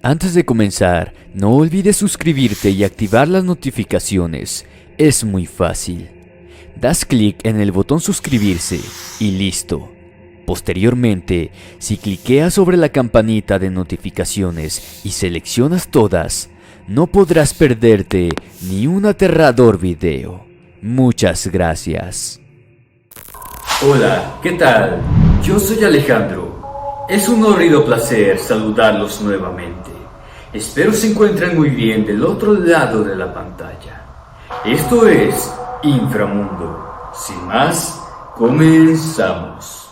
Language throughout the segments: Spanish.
Antes de comenzar, no olvides suscribirte y activar las notificaciones. Es muy fácil. Das clic en el botón suscribirse y listo. Posteriormente, si cliqueas sobre la campanita de notificaciones y seleccionas todas, no podrás perderte ni un aterrador video. Muchas gracias. Hola, ¿qué tal? Yo soy Alejandro. Es un horrido placer saludarlos nuevamente. Espero se encuentren muy bien del otro lado de la pantalla. Esto es Inframundo. Sin más, comenzamos.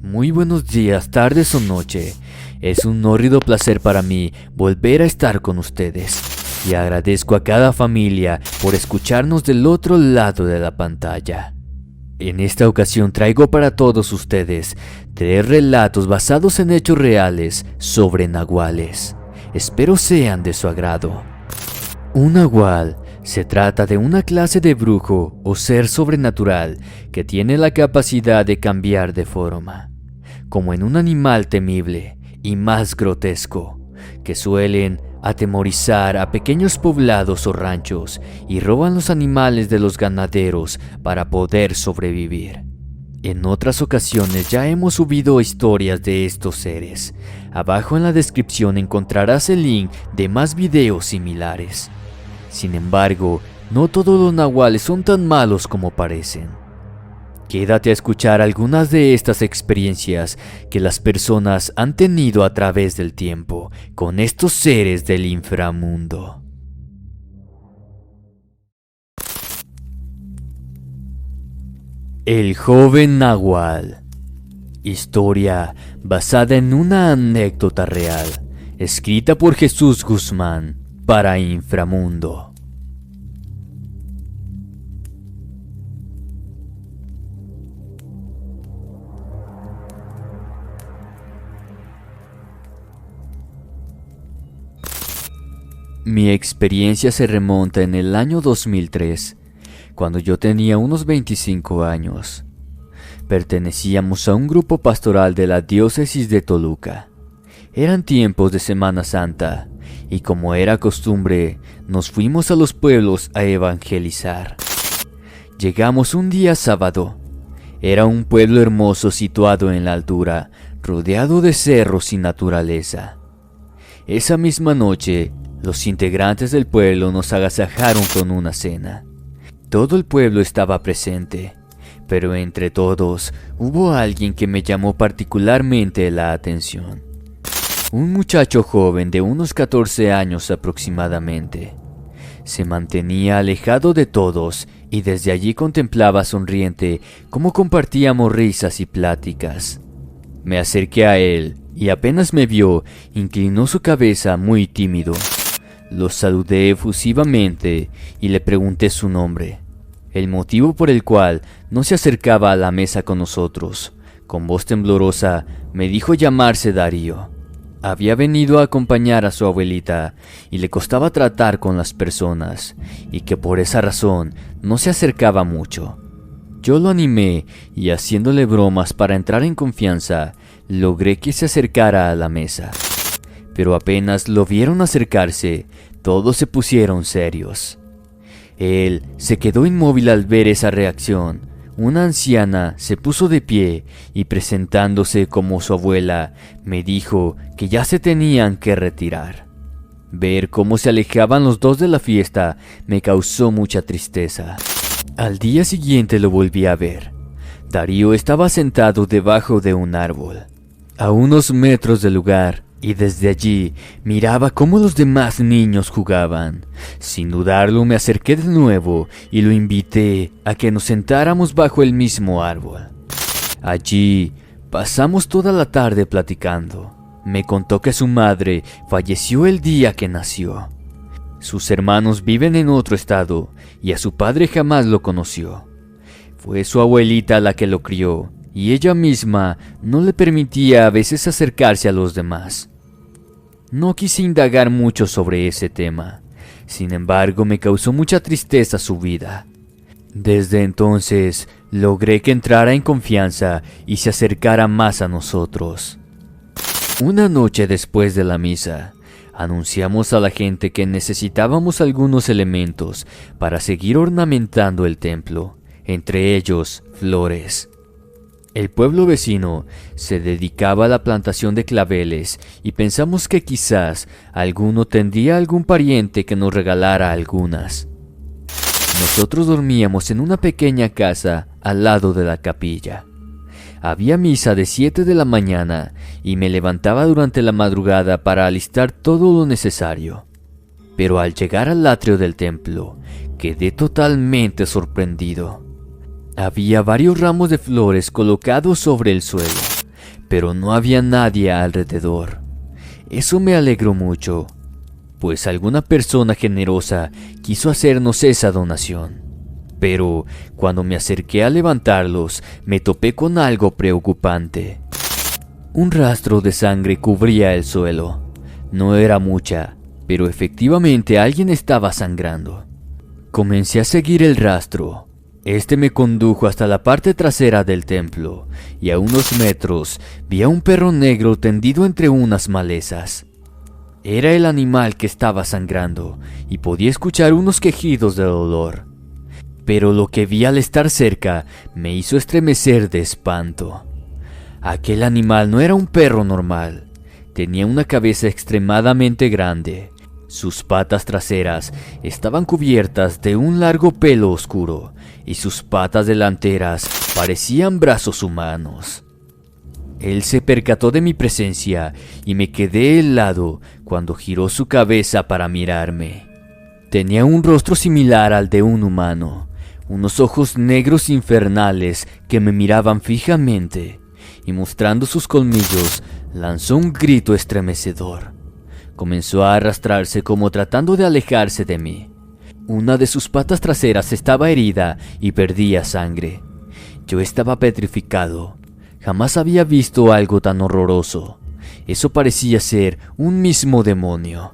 Muy buenos días, tardes o noche. Es un horrido placer para mí volver a estar con ustedes. Y agradezco a cada familia por escucharnos del otro lado de la pantalla. En esta ocasión traigo para todos ustedes 3 relatos basados en hechos reales sobre nahuales. Espero sean de su agrado. Un nahual se trata de una clase de brujo o ser sobrenatural que tiene la capacidad de cambiar de forma, como en un animal temible y más grotesco, que suelen atemorizar a pequeños poblados o ranchos y roban los animales de los ganaderos para poder sobrevivir. En otras ocasiones ya hemos subido historias de estos seres. Abajo en la descripción encontrarás el link de más videos similares. Sin embargo, no todos los nahuales son tan malos como parecen. Quédate a escuchar algunas de estas experiencias que las personas han tenido a través del tiempo con estos seres del inframundo. El joven nahual. Historia basada en una anécdota real, escrita por Jesús Guzmán para Inframundo. Mi experiencia se remonta en el año 2003, cuando yo tenía unos 25 años. Pertenecíamos a un grupo pastoral de la diócesis de Toluca. Eran tiempos de Semana Santa, y como era costumbre, nos fuimos a los pueblos a evangelizar. Llegamos un día sábado. Era un pueblo hermoso situado en la altura, rodeado de cerros y naturaleza. Esa misma noche, los integrantes del pueblo nos agasajaron con una cena. Todo el pueblo estaba presente, pero entre todos hubo alguien que me llamó particularmente la atención. Un muchacho joven de unos 14 años aproximadamente. Se mantenía alejado de todos y desde allí contemplaba sonriente cómo compartíamos risas y pláticas. Me acerqué a él y apenas me vio, inclinó su cabeza muy tímido. Lo saludé efusivamente y le pregunté su nombre, el motivo por el cual no se acercaba a la mesa con nosotros. Con voz temblorosa me dijo llamarse Darío. Había venido a acompañar a su abuelita y le costaba tratar con las personas y que por esa razón no se acercaba mucho. Yo lo animé y haciéndole bromas para entrar en confianza, logré que se acercara a la mesa. Pero apenas lo vieron acercarse, todos se pusieron serios. Él se quedó inmóvil al ver esa reacción. Una anciana se puso de pie y presentándose como su abuela, me dijo que ya se tenían que retirar. Ver cómo se alejaban los dos de la fiesta me causó mucha tristeza. Al día siguiente lo volví a ver. Darío estaba sentado debajo de un árbol, a unos metros del lugar, y desde allí miraba cómo los demás niños jugaban. Sin dudarlo me acerqué de nuevo y lo invité a que nos sentáramos bajo el mismo árbol. Allí pasamos toda la tarde platicando. Me contó que su madre falleció el día que nació. Sus hermanos viven en otro estado y a su padre jamás lo conoció. Fue su abuelita la que lo crió y ella misma no le permitía a veces acercarse a los demás. No quise indagar mucho sobre ese tema. Sin embargo, me causó mucha tristeza su vida. Desde entonces, logré que entrara en confianza y se acercara más a nosotros. Una noche después de la misa, anunciamos a la gente que necesitábamos algunos elementos para seguir ornamentando el templo, entre ellos flores. El pueblo vecino se dedicaba a la plantación de claveles y pensamos que quizás alguno tendría algún pariente que nos regalara algunas. Nosotros dormíamos en una pequeña casa al lado de la capilla. Había misa de 7 de la mañana y me levantaba durante la madrugada para alistar todo lo necesario. Pero al llegar al atrio del templo, quedé totalmente sorprendido. Había varios ramos de flores colocados sobre el suelo, pero no había nadie alrededor. Eso me alegró mucho, pues alguna persona generosa quiso hacernos esa donación. Pero cuando me acerqué a levantarlos, me topé con algo preocupante. Un rastro de sangre cubría el suelo. No era mucha, pero efectivamente alguien estaba sangrando. Comencé a seguir el rastro. Este me condujo hasta la parte trasera del templo, y a unos metros vi a un perro negro tendido entre unas malezas. Era el animal que estaba sangrando, y podía escuchar unos quejidos de dolor. Pero lo que vi al estar cerca me hizo estremecer de espanto. Aquel animal no era un perro normal. Tenía una cabeza extremadamente grande. Sus patas traseras estaban cubiertas de un largo pelo oscuro y sus patas delanteras parecían brazos humanos. Él se percató de mi presencia y me quedé helado cuando giró su cabeza para mirarme. Tenía un rostro similar al de un humano, unos ojos negros infernales que me miraban fijamente, y mostrando sus colmillos, lanzó un grito estremecedor. Comenzó a arrastrarse como tratando de alejarse de mí. Una de sus patas traseras estaba herida y perdía sangre. Yo estaba petrificado. Jamás había visto algo tan horroroso. Eso parecía ser un mismo demonio.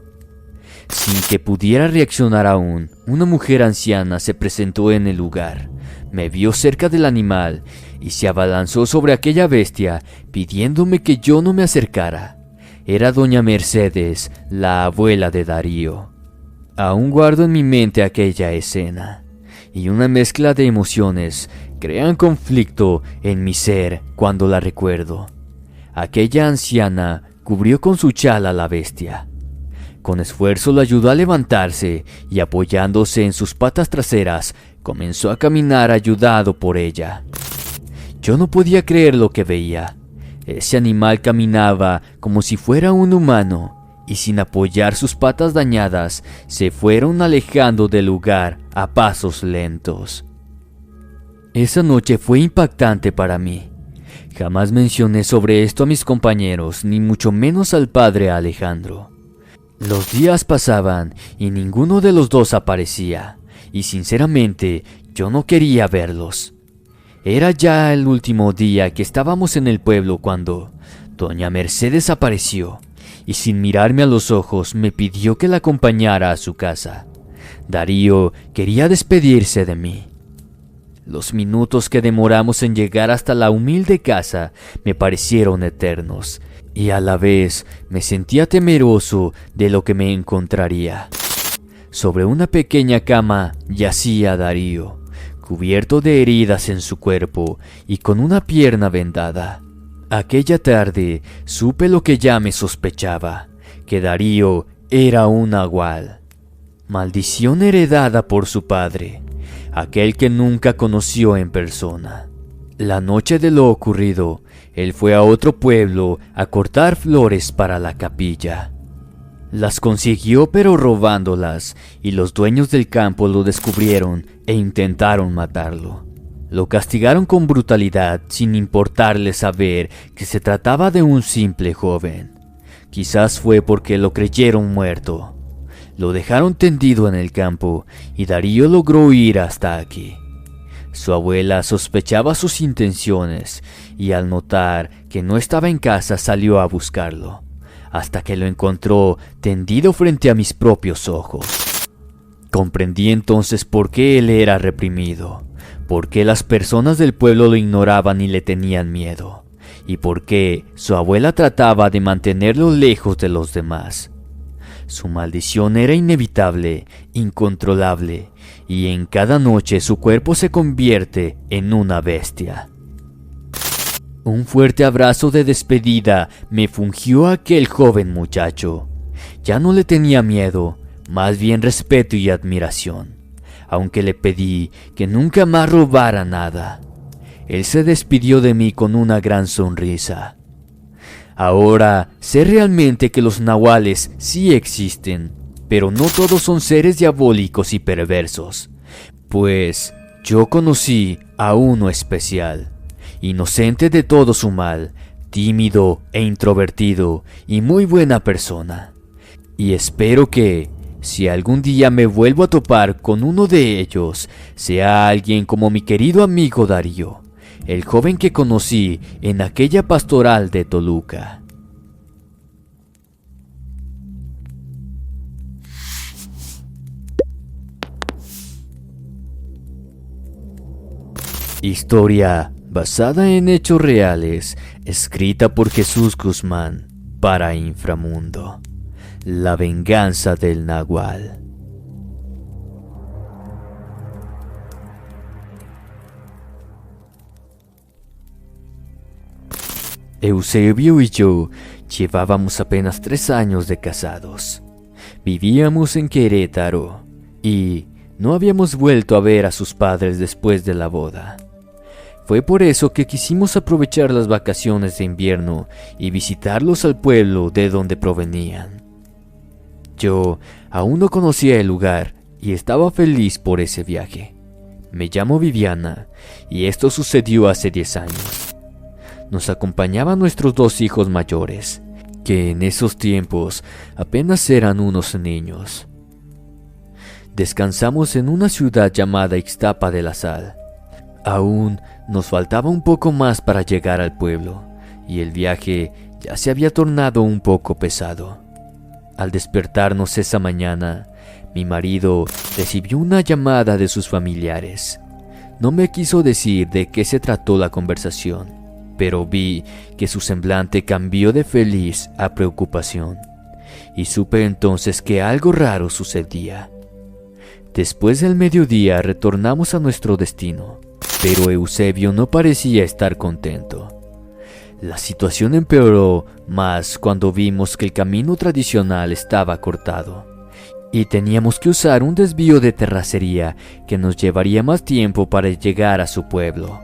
Sin que pudiera reaccionar aún, una mujer anciana se presentó en el lugar. Me vio cerca del animal y se abalanzó sobre aquella bestia, pidiéndome que yo no me acercara. Era doña Mercedes, la abuela de Darío. Aún guardo en mi mente aquella escena, y una mezcla de emociones crean conflicto en mi ser cuando la recuerdo. Aquella anciana cubrió con su chal a la bestia. Con esfuerzo la ayudó a levantarse y apoyándose en sus patas traseras, comenzó a caminar ayudado por ella. Yo no podía creer lo que veía. Ese animal caminaba como si fuera un humano y sin apoyar sus patas dañadas, se fueron alejando del lugar a pasos lentos. Esa noche fue impactante para mí. Jamás mencioné sobre esto a mis compañeros, ni mucho menos al padre Alejandro. Los días pasaban y ninguno de los dos aparecía, y sinceramente yo no quería verlos. Era ya el último día que estábamos en el pueblo cuando doña Mercedes apareció y sin mirarme a los ojos me pidió que la acompañara a su casa. Darío quería despedirse de mí. Los minutos que demoramos en llegar hasta la humilde casa me parecieron eternos y a la vez me sentía temeroso de lo que me encontraría. Sobre una pequeña cama yacía Darío, cubierto de heridas en su cuerpo y con una pierna vendada. Aquella tarde supe lo que ya me sospechaba, que Darío era un nahual. Maldición heredada por su padre, aquel que nunca conoció en persona. La noche de lo ocurrido, él fue a otro pueblo a cortar flores para la capilla. Las consiguió pero robándolas, y los dueños del campo lo descubrieron e intentaron matarlo. Lo castigaron con brutalidad sin importarle saber que se trataba de un simple joven. Quizás fue porque lo creyeron muerto. Lo dejaron tendido en el campo y Darío logró huir hasta aquí. Su abuela sospechaba sus intenciones y al notar que no estaba en casa salió a buscarlo. hasta que lo encontró tendido frente a mis propios ojos. Comprendí entonces por qué él era reprimido, por qué las personas del pueblo lo ignoraban y le tenían miedo, y por qué su abuela trataba de mantenerlo lejos de los demás. Su maldición era inevitable, incontrolable, y en cada noche su cuerpo se convierte en una bestia. Un fuerte abrazo de despedida me fungió aquel joven muchacho. Ya no le tenía miedo, más bien respeto y admiración, aunque le pedí que nunca más robara nada. Él se despidió de mí con una gran sonrisa. Ahora sé realmente que los nahuales sí existen, pero no todos son seres diabólicos y perversos, pues yo conocí a uno especial, inocente de todo su mal, tímido e introvertido y muy buena persona. Y espero que, si algún día me vuelvo a topar con uno de ellos, sea alguien como mi querido amigo Darío, el joven que conocí en aquella pastoral de Toluca. Historia basada en hechos reales, escrita por Jesús Guzmán para Inframundo. La venganza del Nahual. Eusebio y yo llevábamos apenas 3 años de casados. Vivíamos en Querétaro y no habíamos vuelto a ver a sus padres después de la boda. Fue por eso que quisimos aprovechar las vacaciones de invierno y visitarlos al pueblo de donde provenían. Yo aún no conocía el lugar y estaba feliz por ese viaje. Me llamo Viviana y esto sucedió hace 10 años. Nos acompañaban nuestros 2 hijos mayores, que en esos tiempos apenas eran unos niños. Descansamos en una ciudad llamada Ixtapa de la Sal. Aún nos faltaba un poco más para llegar al pueblo, y el viaje ya se había tornado un poco pesado. Al despertarnos esa mañana, mi marido recibió una llamada de sus familiares. No me quiso decir de qué se trató la conversación, pero vi que su semblante cambió de feliz a preocupación, y supe entonces que algo raro sucedía. Después del mediodía retornamos a nuestro destino, pero Eusebio no parecía estar contento. La situación empeoró más cuando vimos que el camino tradicional estaba cortado y teníamos que usar un desvío de terracería que nos llevaría más tiempo para llegar a su pueblo.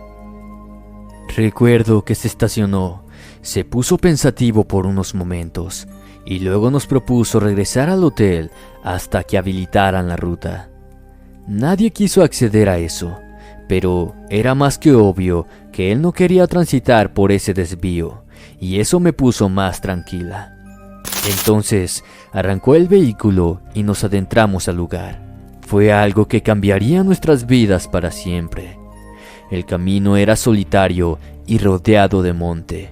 Recuerdo que se estacionó, se puso pensativo por unos momentos y luego nos propuso regresar al hotel hasta que habilitaran la ruta. Nadie quiso acceder a eso, pero era más que obvio que él no quería transitar por ese desvío, y eso me puso más tranquila. Entonces arrancó el vehículo y nos adentramos al lugar. Fue algo que cambiaría nuestras vidas para siempre. El camino era solitario y rodeado de monte.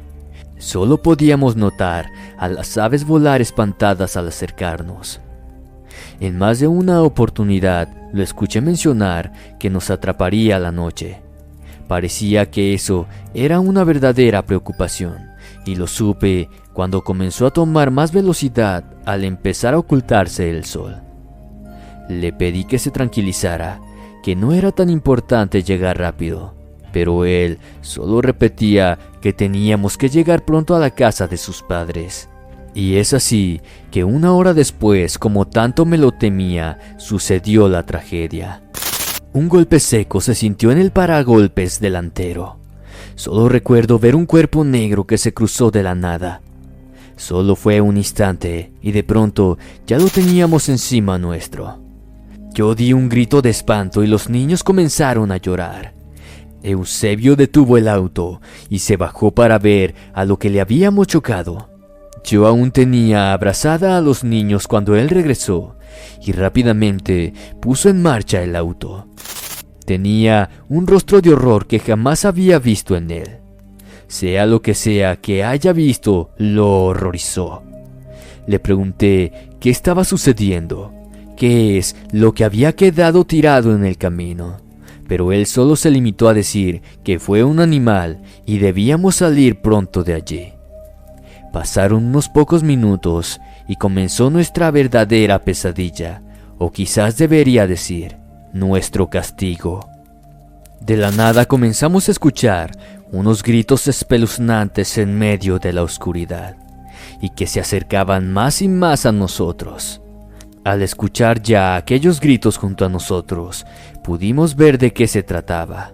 Solo podíamos notar a las aves volar espantadas al acercarnos. En más de una oportunidad lo escuché mencionar que nos atraparía la noche. Parecía que eso era una verdadera preocupación, y lo supe cuando comenzó a tomar más velocidad al empezar a ocultarse el sol. Le pedí que se tranquilizara, que no era tan importante llegar rápido, pero él solo repetía que teníamos que llegar pronto a la casa de sus padres. Y es así que 1 hora después, como tanto me lo temía, sucedió la tragedia. Un golpe seco se sintió en el paragolpes delantero. Solo recuerdo ver un cuerpo negro que se cruzó de la nada. Solo fue un instante y de pronto ya lo teníamos encima nuestro. Yo di un grito de espanto y los niños comenzaron a llorar. Eusebio detuvo el auto y se bajó para ver a lo que le habíamos chocado. Yo aún tenía abrazada a los niños cuando él regresó y rápidamente puso en marcha el auto. Tenía un rostro de horror que jamás había visto en él. Sea lo que sea que haya visto, lo horrorizó. Le pregunté qué estaba sucediendo, qué es lo que había quedado tirado en el camino, pero él solo se limitó a decir que fue un animal y debíamos salir pronto de allí. Pasaron unos pocos minutos y comenzó nuestra verdadera pesadilla, o quizás debería decir, nuestro castigo. De la nada comenzamos a escuchar unos gritos espeluznantes en medio de la oscuridad, y que se acercaban más y más a nosotros. Al escuchar ya aquellos gritos junto a nosotros, pudimos ver de qué se trataba.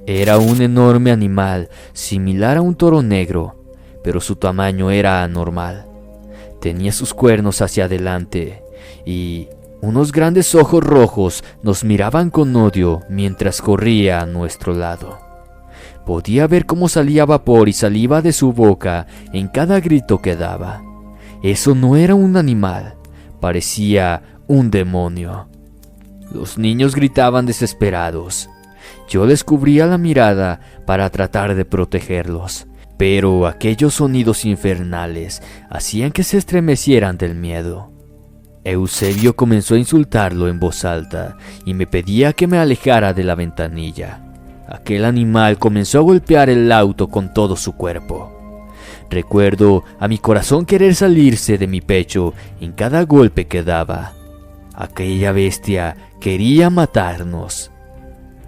Era un enorme animal, similar a un toro negro, pero su tamaño era anormal. Tenía sus cuernos hacia adelante y unos grandes ojos rojos nos miraban con odio mientras corría a nuestro lado. Podía ver cómo salía vapor y saliva de su boca en cada grito que daba. Eso no era un animal, parecía un demonio. Los niños gritaban desesperados. Yo les cubría la mirada para tratar de protegerlos, pero aquellos sonidos infernales hacían que se estremecieran del miedo. Eusebio comenzó a insultarlo en voz alta y me pedía que me alejara de la ventanilla. Aquel animal comenzó a golpear el auto con todo su cuerpo. Recuerdo a mi corazón querer salirse de mi pecho en cada golpe que daba. Aquella bestia quería matarnos.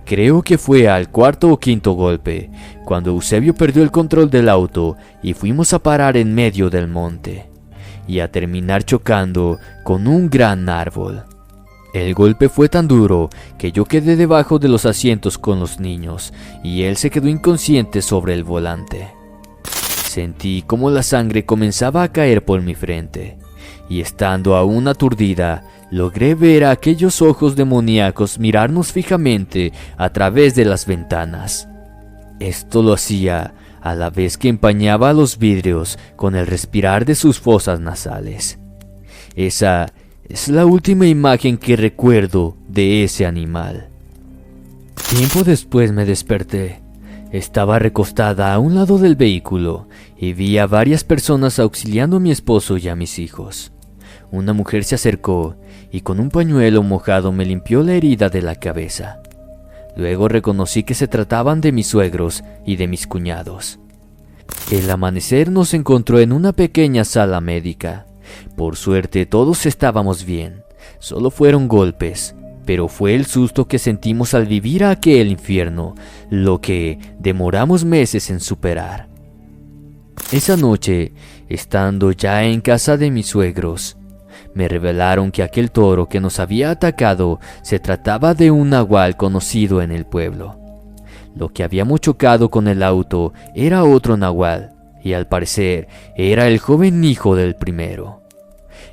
Creo que fue al cuarto o quinto golpe, cuando Eusebio perdió el control del auto y fuimos a parar en medio del monte, y a terminar chocando con un gran árbol. El golpe fue tan duro que yo quedé debajo de los asientos con los niños, y él se quedó inconsciente sobre el volante. Sentí como la sangre comenzaba a caer por mi frente, y estando aún aturdida, logré ver a aquellos ojos demoníacos mirarnos fijamente a través de las ventanas. Esto lo hacía a la vez que empañaba los vidrios con el respirar de sus fosas nasales. Esa es la última imagen que recuerdo de ese animal. Tiempo después me desperté. Estaba recostada a un lado del vehículo y vi a varias personas auxiliando a mi esposo y a mis hijos. Una mujer se acercó y con un pañuelo mojado me limpió la herida de la cabeza. Luego reconocí que se trataban de mis suegros y de mis cuñados. El amanecer nos encontró en una pequeña sala médica. Por suerte todos estábamos bien, solo fueron golpes, pero fue el susto que sentimos al vivir aquel infierno, lo que demoramos meses en superar. Esa noche, estando ya en casa de mis suegros, me revelaron que aquel toro que nos había atacado se trataba de un nahual conocido en el pueblo. Lo que habíamos chocado con el auto era otro nahual, y al parecer era el joven hijo del primero.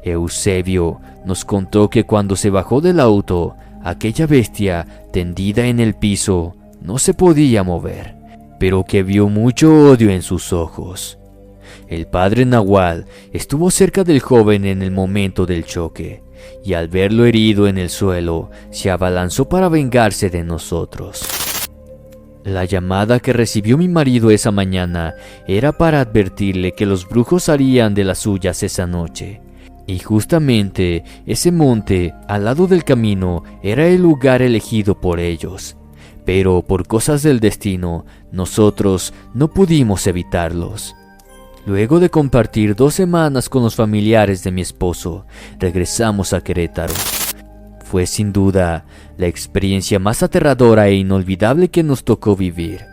Eusebio nos contó que cuando se bajó del auto, aquella bestia tendida en el piso no se podía mover, pero que vio mucho odio en sus ojos. El padre nahual estuvo cerca del joven en el momento del choque, y al verlo herido en el suelo, se abalanzó para vengarse de nosotros. La llamada que recibió mi marido esa mañana era para advertirle que los brujos harían de las suyas esa noche. Y justamente ese monte al lado del camino era el lugar elegido por ellos. Pero por cosas del destino, nosotros no pudimos evitarlos. Luego de compartir 2 semanas con los familiares de mi esposo, regresamos a Querétaro. Fue sin duda la experiencia más aterradora e inolvidable que nos tocó vivir,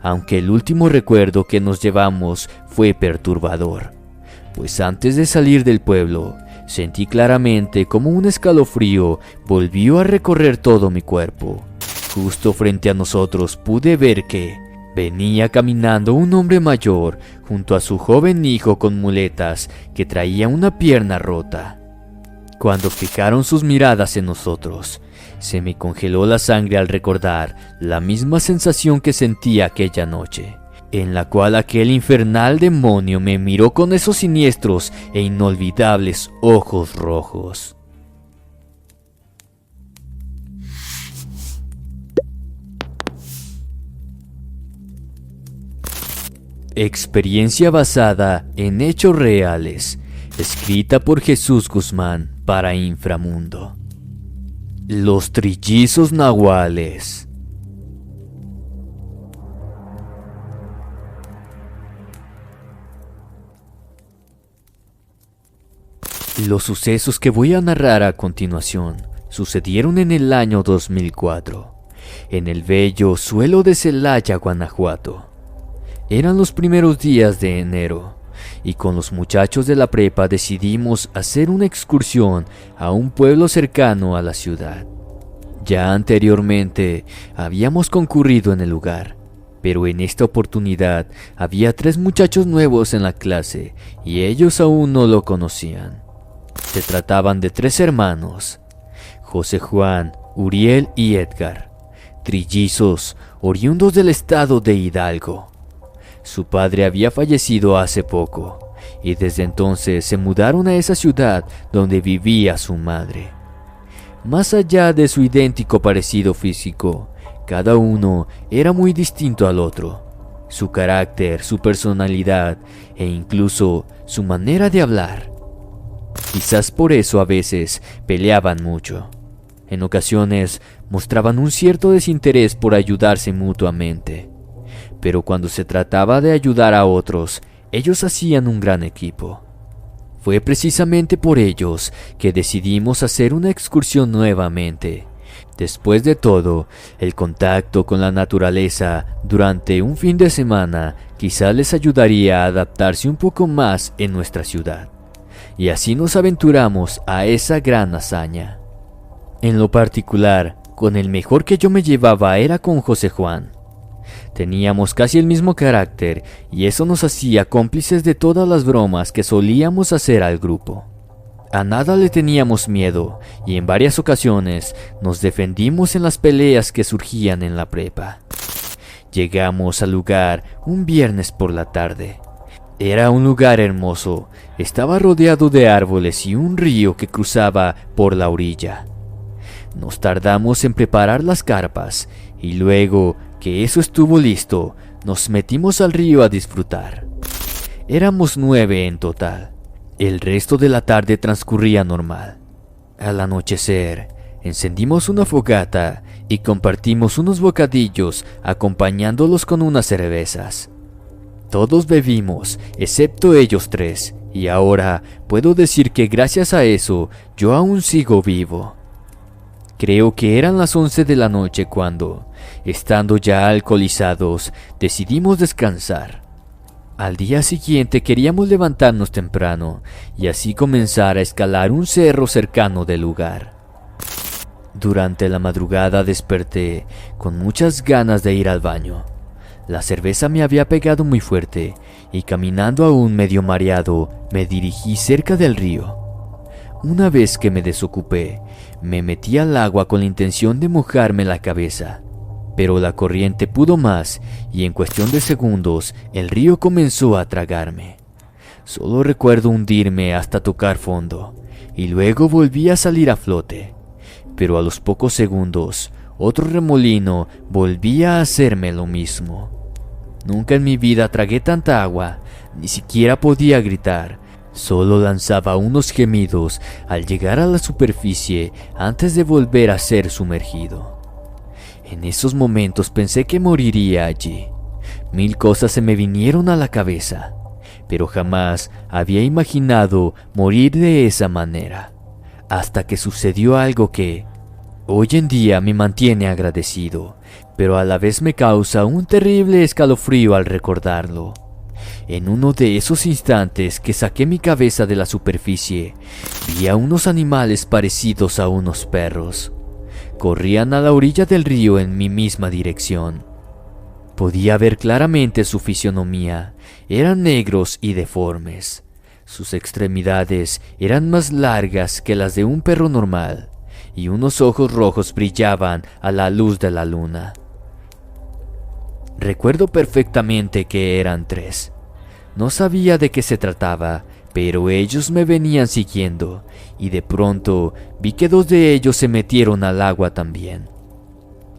aunque el último recuerdo que nos llevamos fue perturbador, pues antes de salir del pueblo, sentí claramente como un escalofrío volvió a recorrer todo mi cuerpo. Justo frente a nosotros pude ver que venía caminando un hombre mayor junto a su joven hijo con muletas que traía una pierna rota. Cuando fijaron sus miradas en nosotros, se me congeló la sangre al recordar la misma sensación que sentí aquella noche, en la cual aquel infernal demonio me miró con esos siniestros e inolvidables ojos rojos. Experiencia basada en hechos reales. escrita por Jesús Guzmán para Inframundo. Los trillizos nahuales. Los sucesos que voy a narrar a continuación sucedieron en el año 2004, en el bello suelo de Celaya, Guanajuato. Eran los primeros días de enero, y con los muchachos de la prepa decidimos hacer una excursión a un pueblo cercano a la ciudad. Ya anteriormente habíamos concurrido en el lugar, pero en esta oportunidad había 3 muchachos nuevos en la clase y ellos aún no lo conocían. Se trataban de 3 hermanos, José Juan, Uriel y Edgar, trillizos oriundos del estado de Hidalgo. Su padre había fallecido hace poco y desde entonces se mudaron a esa ciudad donde vivía su madre. Más allá de su idéntico parecido físico, cada uno era muy distinto al otro. Su carácter, su personalidad e incluso su manera de hablar. Quizás por eso a veces peleaban mucho. En ocasiones mostraban un cierto desinterés por ayudarse mutuamente. Pero cuando se trataba de ayudar a otros, ellos hacían un gran equipo. Fue precisamente por ellos que decidimos hacer una excursión nuevamente. Después de todo, el contacto con la naturaleza durante un fin de semana quizá les ayudaría a adaptarse un poco más en nuestra ciudad. Y así nos aventuramos a esa gran hazaña. En lo particular, con el mejor que yo me llevaba era con José Juan. Teníamos casi el mismo carácter y eso nos hacía cómplices de todas las bromas que solíamos hacer al grupo. A nada le teníamos miedo y en varias ocasiones nos defendimos en las peleas que surgían en la prepa. Llegamos al lugar un viernes por la tarde. Era un lugar hermoso, estaba rodeado de árboles y un río que cruzaba por la orilla. Nos tardamos en preparar las carpas y luego que eso estuvo listo, nos metimos al río a disfrutar. Éramos 9 en total. El resto de la tarde transcurría normal. Al anochecer, encendimos una fogata y compartimos unos bocadillos acompañándolos con unas cervezas. Todos bebimos, excepto ellos 3, y ahora puedo decir que gracias a eso yo aún sigo vivo. Creo que eran las 11 de la noche cuando, estando ya alcoholizados, decidimos descansar. Al día siguiente queríamos levantarnos temprano y así comenzar a escalar un cerro cercano del lugar. Durante la madrugada desperté con muchas ganas de ir al baño. La cerveza me había pegado muy fuerte y caminando aún medio mareado me dirigí cerca del río. Una vez que me desocupé, me metí al agua con la intención de mojarme la cabeza, pero la corriente pudo más y en cuestión de segundos el río comenzó a tragarme. Solo recuerdo hundirme hasta tocar fondo y luego volví a salir a flote, pero a los pocos segundos otro remolino volvía a hacerme lo mismo. Nunca en mi vida tragué tanta agua, ni siquiera podía gritar. Solo lanzaba unos gemidos al llegar a la superficie antes de volver a ser sumergido. En esos momentos pensé que moriría allí. 1000 cosas se me vinieron a la cabeza, pero jamás había imaginado morir de esa manera, hasta que sucedió algo que hoy en día me mantiene agradecido, pero a la vez me causa un terrible escalofrío al recordarlo. En uno de esos instantes que saqué mi cabeza de la superficie, vi a unos animales parecidos a unos perros. Corrían a la orilla del río en mi misma dirección. Podía ver claramente su fisionomía. Eran negros y deformes. Sus extremidades eran más largas que las de un perro normal, y unos ojos rojos brillaban a la luz de la luna. Recuerdo perfectamente que eran 3. No sabía de qué se trataba, pero ellos me venían siguiendo, y de pronto vi que 2 de ellos se metieron al agua también.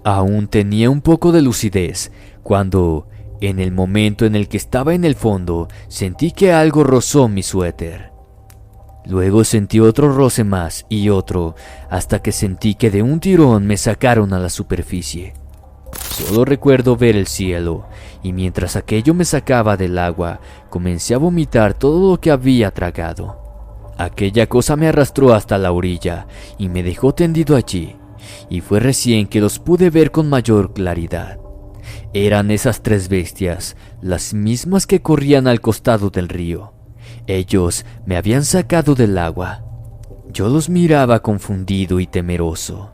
Aún tenía un poco de lucidez, cuando, en el momento en el que estaba en el fondo, sentí que algo rozó mi suéter. Luego sentí otro roce más y otro, hasta que sentí que de un tirón me sacaron a la superficie. Solo recuerdo ver el cielo, y mientras aquello me sacaba del agua, comencé a vomitar todo lo que había tragado. Aquella cosa me arrastró hasta la orilla y me dejó tendido allí, y fue recién que los pude ver con mayor claridad. Eran esas 3 bestias, las mismas que corrían al costado del río. Ellos me habían sacado del agua. Yo los miraba confundido y temeroso.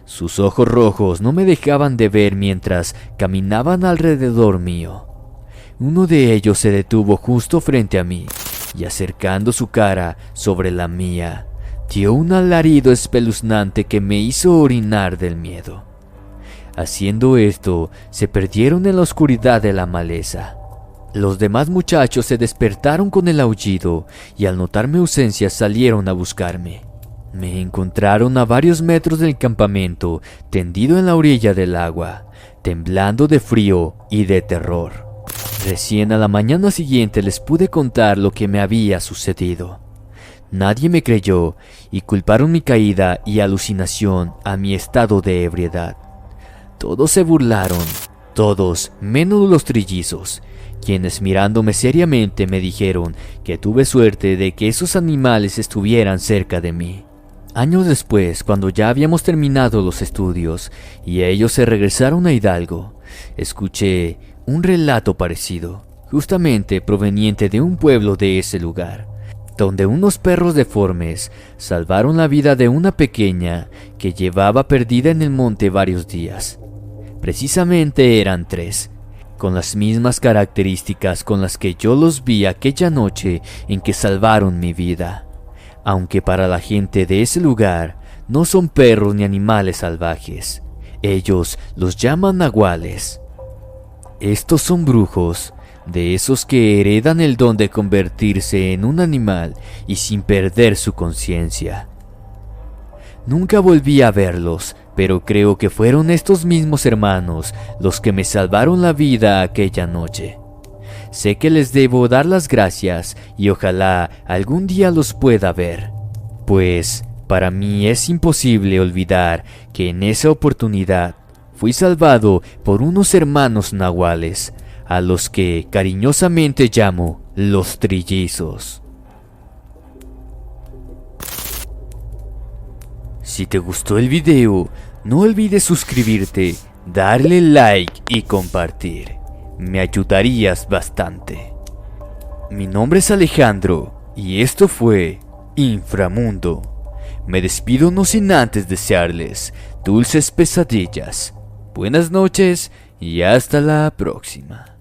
Sus ojos rojos no me dejaban de ver mientras caminaban alrededor mío. Uno de ellos se detuvo justo frente a mí y, acercando su cara sobre la mía, dio un alarido espeluznante que me hizo orinar del miedo. Haciendo esto, se perdieron en la oscuridad de la maleza. Los demás muchachos se despertaron con el aullido y al notar mi ausencia salieron a buscarme. Me encontraron a varios metros del campamento, tendido en la orilla del agua, temblando de frío y de terror. Recién a la mañana siguiente les pude contar lo que me había sucedido. Nadie me creyó y culparon mi caída y alucinación a mi estado de ebriedad. Todos se burlaron, todos menos los trillizos, quienes mirándome seriamente me dijeron que tuve suerte de que esos animales estuvieran cerca de mí. Años después, cuando ya habíamos terminado los estudios y ellos se regresaron a Hidalgo, escuché un relato parecido, justamente proveniente de un pueblo de ese lugar, donde unos perros deformes salvaron la vida de una pequeña que llevaba perdida en el monte varios días. Precisamente eran 3, con las mismas características con las que yo los vi aquella noche en que salvaron mi vida. Aunque para la gente de ese lugar no son perros ni animales salvajes, ellos los llaman nahuales. Estos son brujos, de esos que heredan el don de convertirse en un animal y sin perder su conciencia. Nunca volví a verlos, pero creo que fueron estos mismos hermanos los que me salvaron la vida aquella noche. Sé que les debo dar las gracias y ojalá algún día los pueda ver, pues para mí es imposible olvidar que en esa oportunidad fui salvado por unos hermanos nahuales, a los que cariñosamente llamo los trillizos. Si te gustó el video, no olvides suscribirte, darle like y compartir. Me ayudarías bastante. Mi nombre es Alejandro y esto fue Inframundo. Me despido no sin antes desearles dulces pesadillas. Buenas noches y hasta la próxima.